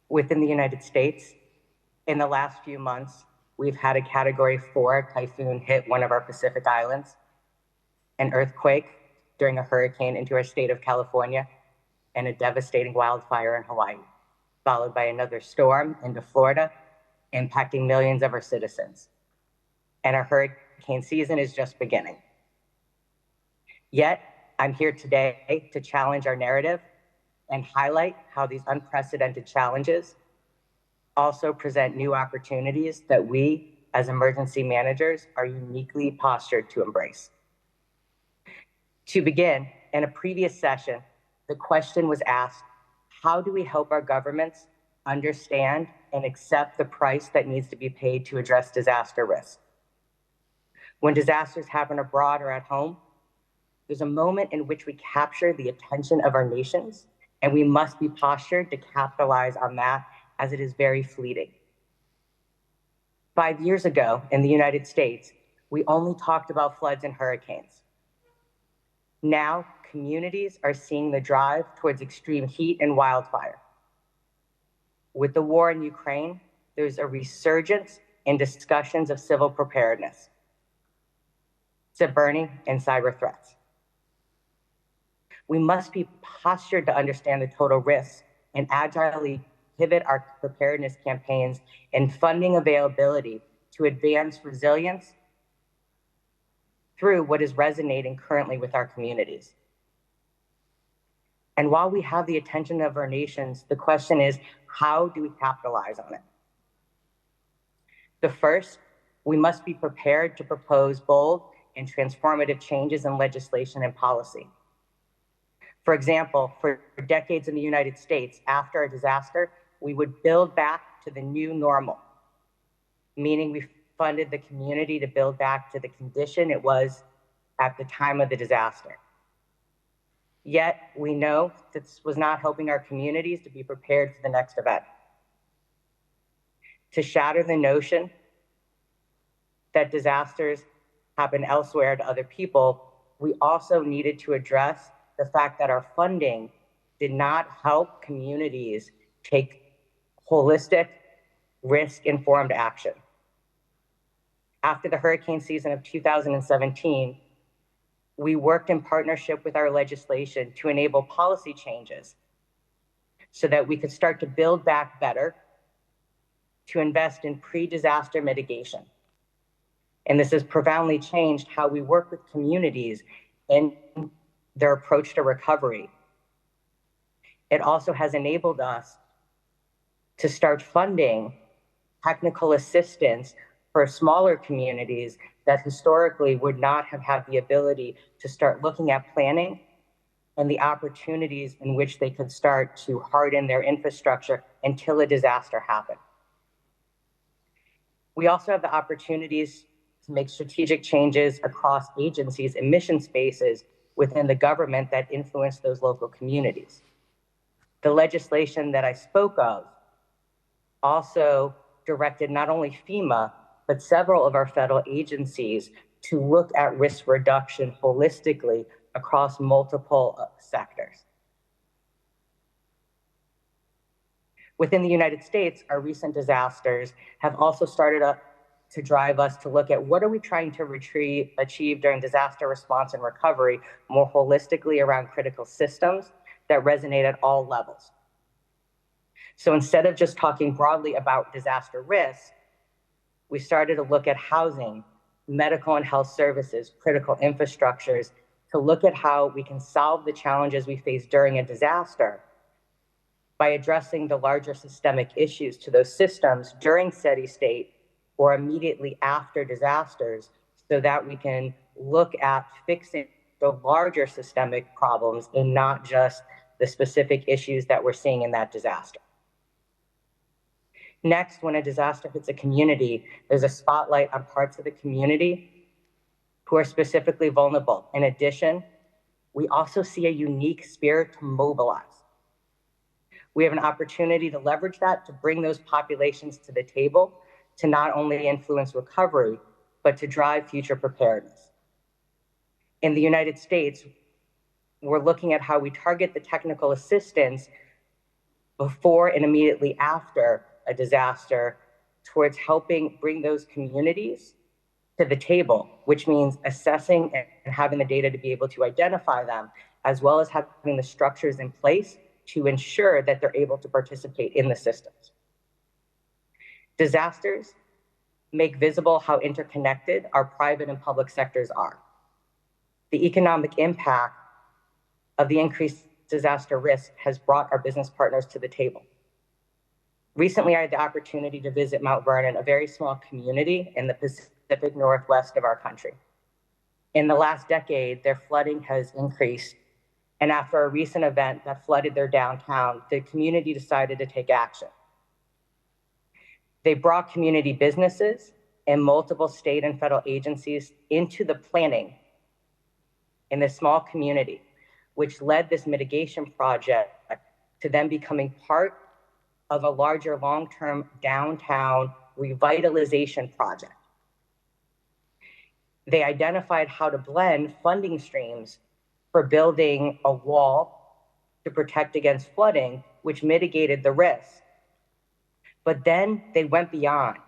Within the United States, in the last few months, we've had a Category 4 typhoon hit one of our Pacific islands, an earthquake during a hurricane into our state of California, and a devastating wildfire in Hawaii, followed by another storm into Florida, impacting millions of our citizens. And our hurricane season is just beginning. Yet, I'm here today to challenge our narrative and highlight how these unprecedented challenges also present new opportunities that we, as emergency managers, are uniquely postured to embrace. To begin, in a previous session, the question was asked, how do we help our governments understand and accept the price that needs to be paid to address disaster risk? When disasters happen abroad or at home, there's a moment in which we capture the attention of our nations, and we must be postured to capitalize on that, as it is very fleeting. 5 years ago in the United States, we only talked about floods and hurricanes. Now, communities are seeing the drive towards extreme heat and wildfire. With the war in Ukraine, there's a resurgence in discussions of civil preparedness, burning, and cyber threats. We must be postured to understand the total risks and agilely pivot our preparedness campaigns and funding availability to advance resilience through what is resonating currently with our communities. And while we have the attention of our nations, the question is, how do we capitalize on it? The first, we must be prepared to propose bold and transformative changes in legislation and policy. For example, for decades in the United States, after a disaster, we would build back to the new normal, meaning we funded the community to build back to the condition it was at the time of the disaster. Yet, we know this was not helping our communities to be prepared for the next event. To shatter the notion that disasters happen elsewhere to other people, we also needed to address the fact that our funding did not help communities take holistic, risk-informed action. After the hurricane season of 2017, we worked in partnership with our legislation to enable policy changes so that we could start to build back better, to invest in pre-disaster mitigation. And this has profoundly changed how we work with communities in their approach to recovery. It also has enabled us to start funding technical assistance for smaller communities that historically would not have had the ability to start looking at planning and the opportunities in which they could start to harden their infrastructure until a disaster happened. We also have the opportunities to make strategic changes across agencies and mission spaces within the government that influence those local communities. The legislation that I spoke of also directed not only FEMA, but several of our federal agencies to look at risk reduction holistically across multiple sectors. Within the United States, our recent disasters have also started to drive us to look at what are we trying to achieve during disaster response and recovery more holistically around critical systems that resonate at all levels. So instead of just talking broadly about disaster risk, we started to look at housing, medical and health services, critical infrastructures, to look at how we can solve the challenges we face during a disaster by addressing the larger systemic issues to those systems during steady state or immediately after disasters, so that we can look at fixing the larger systemic problems and not just the specific issues that we're seeing in that disaster. Next, when a disaster hits a community, there's a spotlight on parts of the community who are specifically vulnerable. In addition, we also see a unique spirit to mobilize. We have an opportunity to leverage that to bring those populations to the table to not only influence recovery, but to drive future preparedness. In the United States, we're looking at how we target the technical assistance before and immediately after a disaster towards helping bring those communities to the table, which means assessing and having the data to be able to identify them, as well as having the structures in place to ensure that they're able to participate in the systems. Disasters make visible how interconnected our private and public sectors are. The economic impact of the increased disaster risk has brought our business partners to the table. Recently, I had the opportunity to visit Mount Vernon, a very small community in the Pacific Northwest of our country. In the last decade, their flooding has increased, and after a recent event that flooded their downtown, the community decided to take action. They brought community businesses and multiple state and federal agencies into the planning in this small community, which led this mitigation project to them becoming part of a larger long-term downtown revitalization project. They identified how to blend funding streams for building a wall to protect against flooding, which mitigated the risk. But then they went beyond.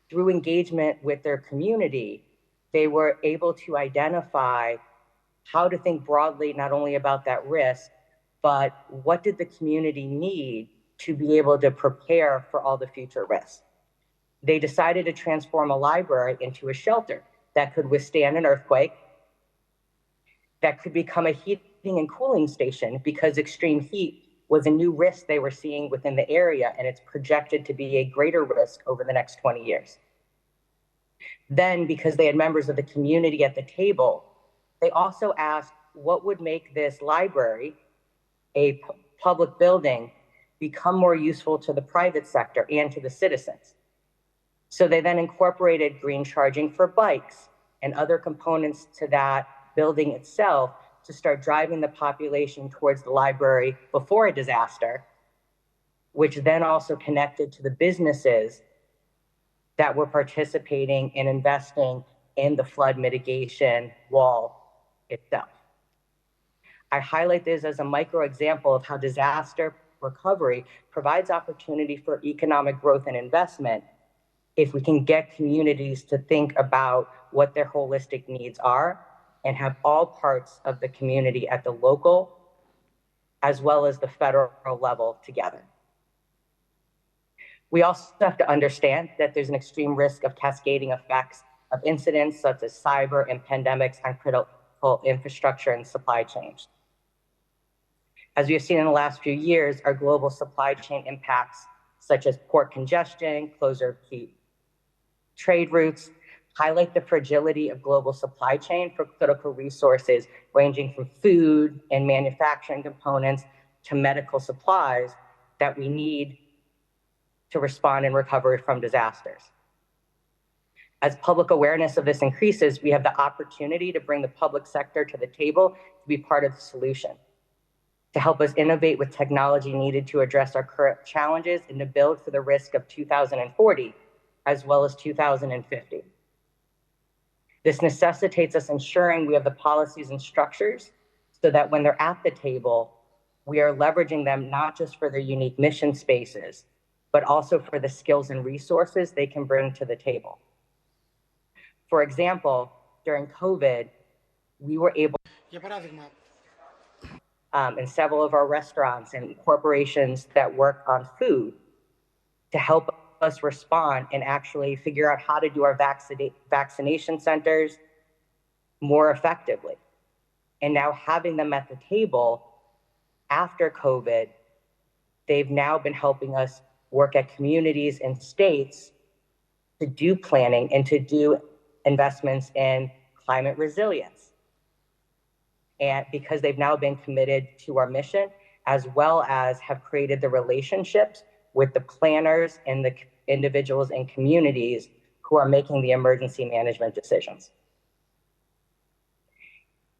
Through engagement with their community, they were able to identify how to think broadly, not only about that risk, but what did the community need to be able to prepare for all the future risks. They decided to transform a library into a shelter that could withstand an earthquake, that could become a heating and cooling station because extreme heat was a new risk they were seeing within the area, and it's projected to be a greater risk over the next 20 years. Then, because they had members of the community at the table, they also asked what would make this library, a public building, become more useful to the private sector and to the citizens. So they then incorporated green charging for bikes and other components to that building itself to start driving the population towards the library before a disaster, which then also connected to the businesses that were participating in investing in the flood mitigation wall itself. I highlight this as a micro example of how disaster recovery provides opportunity for economic growth and investment if we can get communities to think about what their holistic needs are and have all parts of the community at the local as well as the federal level together. We also have to understand that there's an extreme risk of cascading effects of incidents such as cyber and pandemics on critical infrastructure and supply chains. As we have seen in the last few years, our global supply chain impacts such as port congestion, closure of key trade routes, highlight the fragility of global supply chain for critical resources ranging from food and manufacturing components to medical supplies that we need to respond and recover from disasters. As public awareness of this increases, we have the opportunity to bring the public sector to the table to be part of the solution, to help us innovate with technology needed to address our current challenges and to build for the risk of 2040 as well as 2050. This necessitates us ensuring we have the policies and structures so that when they're at the table, we are leveraging them not just for their unique mission spaces, but also for the skills and resources they can bring to the table. For example, during COVID, we were able in several of our restaurants and corporations that work on food to help us respond and actually figure out how to do our vaccination centers more effectively. And now having them at the table after COVID, they've now been helping us work at communities and states to do planning and to do investments in climate resilience. And because they've now been committed to our mission, as well as have created the relationships with the planners and the individuals and communities who are making the emergency management decisions.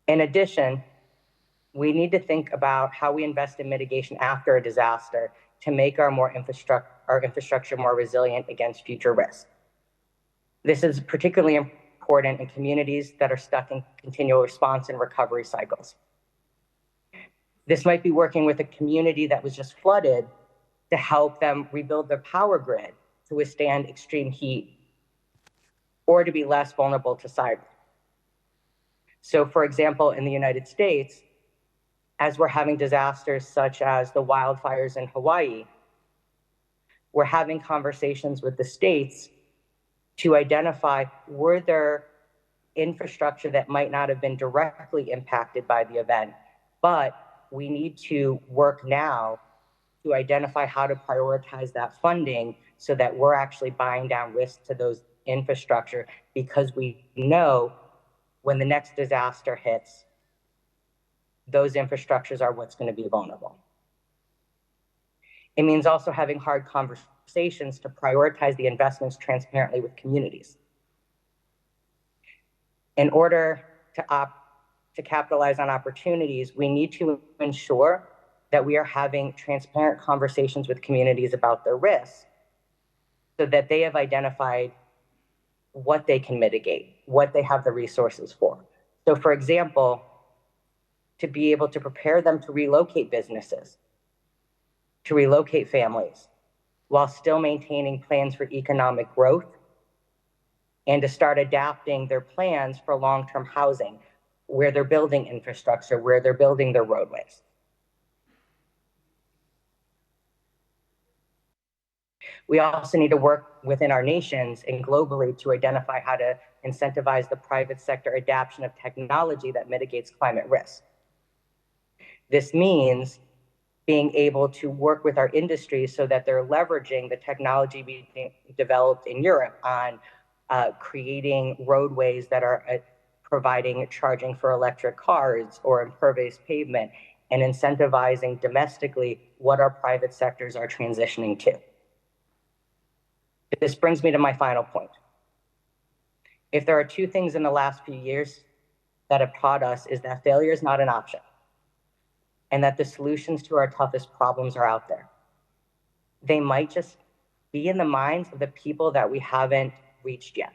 In addition, we need to think about how we invest in mitigation after a disaster to make our infrastructure more resilient against future risks. This is particularly important in communities that are stuck in continual response and recovery cycles. This might be working with a community that was just flooded to help them rebuild their power grid to withstand extreme heat or to be less vulnerable to cyber. So for example, in the United States, as we're having disasters such as the wildfires in Hawaii, we're having conversations with the states to identify, were there infrastructure that might not have been directly impacted by the event, but we need to work now to identify how to prioritize that funding so that we're actually buying down risk to those infrastructure, because we know when the next disaster hits, those infrastructures are what's going to be vulnerable. It means also having hard conversations to prioritize the investments transparently with communities. In order to capitalize on opportunities, we need to ensure that we are having transparent conversations with communities about their risks so that they have identified what they can mitigate, what they have the resources for. So for example, to be able to prepare them to relocate businesses, to relocate families, while still maintaining plans for economic growth, and to start adapting their plans for long-term housing, where they're building infrastructure, where they're building their roadways. We also need to work within our nations and globally to identify how to incentivize the private sector adoption of technology that mitigates climate risk. This means being able to work with our industries so that they're leveraging the technology being developed in Europe on creating roadways that are providing charging for electric cars or impervious pavement, and incentivizing domestically what our private sectors are transitioning to. This brings me to my final point. If there are two things in the last few years that have taught us, is that failure is not an option, and that the solutions to our toughest problems are out there. They might just be in the minds of the people that we haven't reached yet.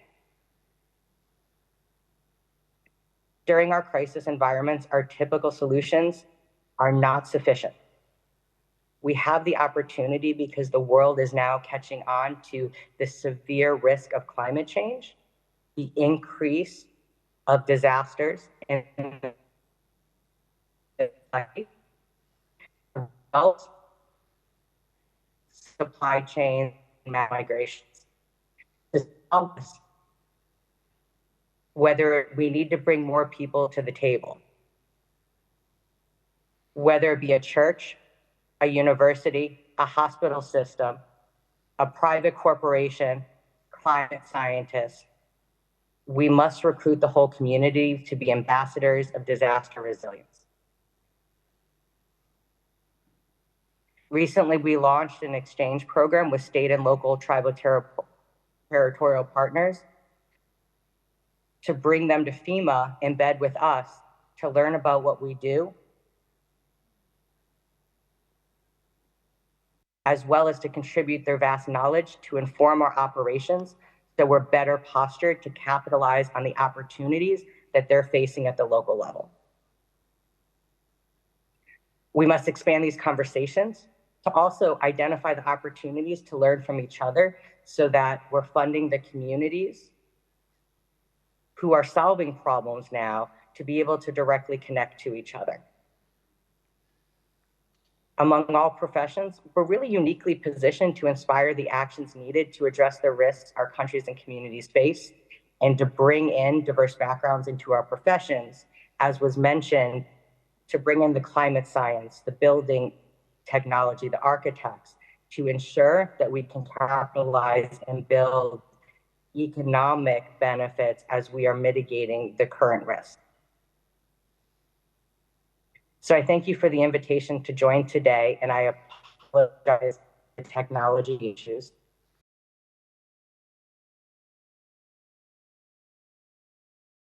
During our crisis environments, our typical solutions are not sufficient. We have the opportunity, because the world is now catching on to the severe risk of climate change, the increase of disasters, and supply chain migrations. Whether we need to bring more people to the table, whether it be a church, a university, a hospital system, a private corporation, climate scientists, we must recruit the whole community to be ambassadors of disaster resilience. Recently, we launched an exchange program with state and local tribal territorial partners to bring them to FEMA in bed with us to learn about what we do, as well as to contribute their vast knowledge to inform our operations so we're better postured to capitalize on the opportunities that they're facing at the local level. We must expand these conversations to also identify the opportunities to learn from each other so that we're funding the communities who are solving problems now to be able to directly connect to each other. Among all professions, we're really uniquely positioned to inspire the actions needed to address the risks our countries and communities face, and to bring in diverse backgrounds into our professions, as was mentioned, to bring in the climate science, the building technology, the architects, to ensure that we can capitalize and build economic benefits as we are mitigating the current risk. So I thank you for the invitation to join today, and I apologize for the technology issues.